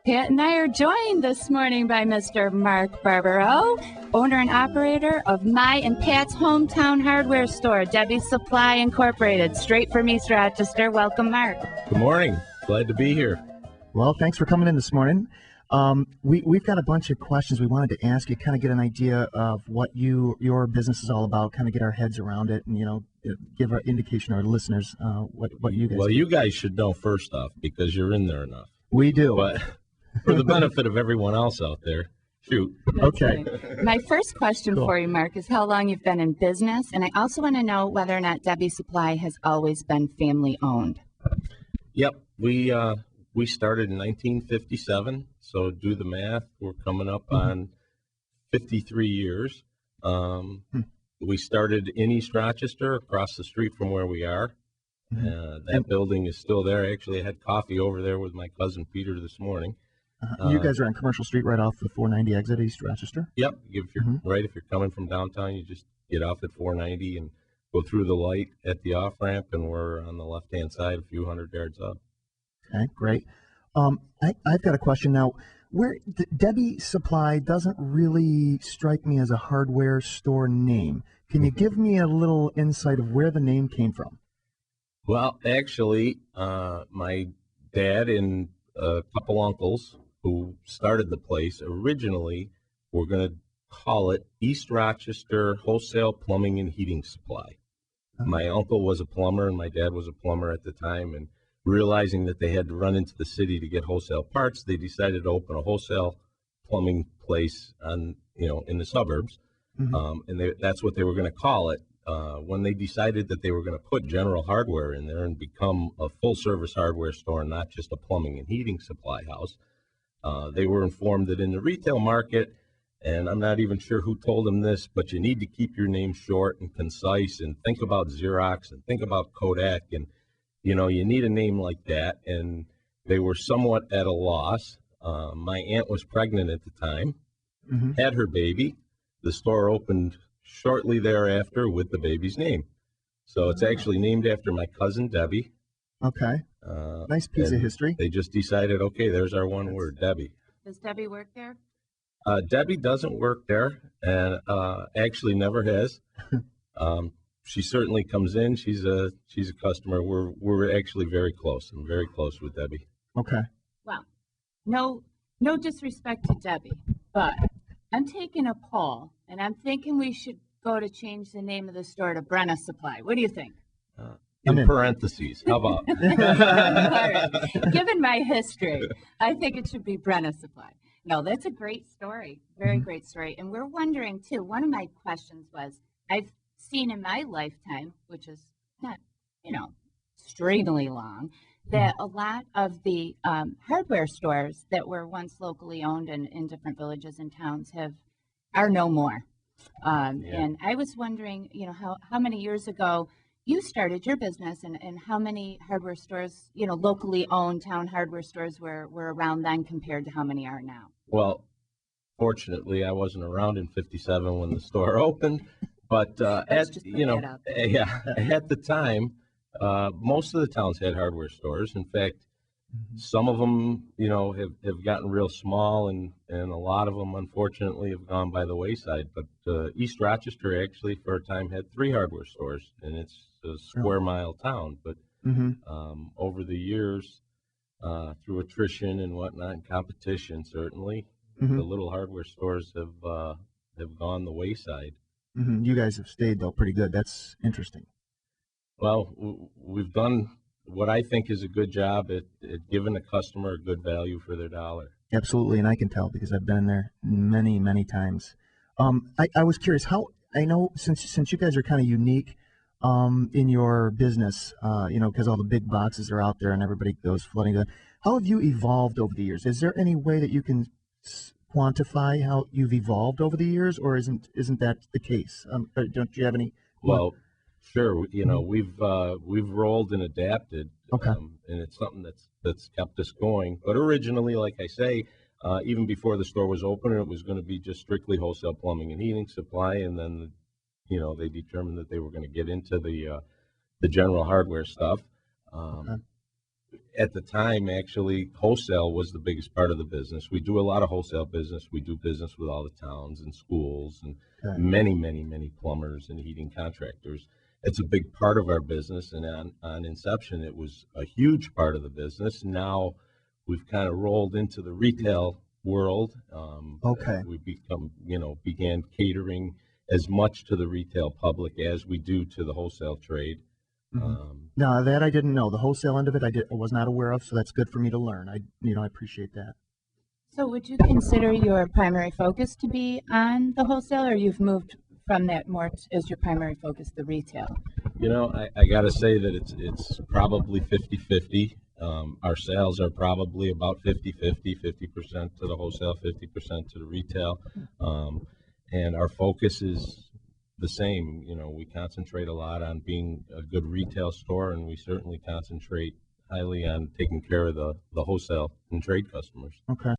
Pat and I are joined this morning by Mr. Mark Barbero, owner and operator of my and Pat's hometown hardware store, Debbie's Supply Incorporated, straight from East Rochester. Welcome, Mark. Good morning. Glad to be here. Well, thanks for coming in this morning. We've got a bunch of questions we wanted to ask you, kind of get an idea of what your business is all about, kind of get our heads around it, and give an indication to our listeners what you guys. Well, do. you guys should know first off because you're in there enough. We do. But for the benefit of everyone else out there, shoot. Okay. Right. My first question for you, Mark, is how long you've been in business, and I also want to know whether or not Debbie Supply has always been family owned. Yep. We started in 1957, so do the math. We're coming up on 53 years. We started in East Rochester, across the street from where we are. That building is still there. Actually, I had coffee over there with my cousin Peter this morning. You guys are on Commercial Street right off the 490 exit, East Rochester? Yep. If you're coming from downtown, you just get off at 490 and go through the light at the off-ramp, and we're on the left-hand side, a few hundred yards up. Okay, great. I've got a question now. Debbie Supply doesn't really strike me as a hardware store name. Can you give me a little insight of where the name came from? Well, actually, my dad and a couple uncles who started the place originally were going to call it East Rochester Wholesale Plumbing and Heating Supply. My uncle was a plumber and my dad was a plumber at the time, and realizing that they had to run into the city to get wholesale parts, they decided to open a wholesale plumbing place in the suburbs, and that's what they were going to call it. When they decided that they were going to put general hardware in there and become a full-service hardware store, not just a plumbing and heating supply house, they were informed that in the retail market, and I'm not even sure who told them this, but you need to keep your name short and concise and think about Xerox and think about Kodak, and you need a name like that. And they were somewhat at a loss. My aunt was pregnant at the time, had her baby. The store opened shortly thereafter with the baby's name. So it's actually named after my cousin Debbie. Okay. Nice piece of history. They just decided, okay, there's our one word, Debbie. Does Debbie work there? Debbie doesn't work there, and actually never has. She certainly comes in. She's a customer. We're actually very close. I'm very close with Debbie. Okay. Well, no disrespect to Debbie, but I'm taking a poll, and I'm thinking we should go to change the name of the store to Brenna Supply. What do you think? In parentheses. How about? All right. Given my history, I think it should be Brenna Supply. No, that's a great story. Very great story. And we're wondering, too, one of my questions was, I've seen in my lifetime, which is not, extremely long, that a lot of the hardware stores that were once locally owned in different villages and towns are no more. And I was wondering, how many years ago you started your business, and how many hardware stores, locally owned town hardware stores were around then compared to how many are now? Well, fortunately, I wasn't around in '57 when the store opened, but at the time, most of the towns had hardware stores. In fact, some of them, have gotten real small, and a lot of them, unfortunately, have gone by the wayside. But East Rochester actually, for a time, had 3 hardware stores, and it's a square mile town. But over the years, through attrition and whatnot, and competition, certainly, the little hardware stores have gone the wayside. You guys have stayed, though, pretty good. That's interesting. Well, we've done what I think is a good job at giving the customer a good value for their dollar. Absolutely, and I can tell because I've been there many, many times. I was curious, I know since you guys are kind of unique in your business, because all the big boxes are out there and everybody goes flooding them. How have you evolved over the years? Is there any way that you can quantify how you've evolved over the years, or isn't that the case? Don't you have any? Well, sure. We've rolled and adapted, okay. And it's something that's kept us going. But originally, like I say, even before the store was open, it was going to be just strictly wholesale plumbing and heating supply, and then they determined that they were going to get into the general hardware stuff. Okay. at the time, actually, wholesale was the biggest part of the business. We do a lot of wholesale business. We do business with all the towns and schools and Okay. many plumbers and heating contractors. It's a big part of our business, and on inception, it was a huge part of the business. Now we've kind of rolled into the retail world. Okay. We began catering as much to the retail public as we do to the wholesale trade. Now that I didn't know. The wholesale end of it, I was not aware of, so that's good for me to learn. I appreciate that. So would you consider your primary focus to be on the wholesale, or you've moved from that more as your primary focus, the retail? I got to say that it's probably 50-50. Our sales are probably about 50-50, 50% to the wholesale, 50% to the retail. And our focus is the same. We concentrate a lot on being a good retail store, and we certainly concentrate highly on taking care of the wholesale and trade customers. Okay.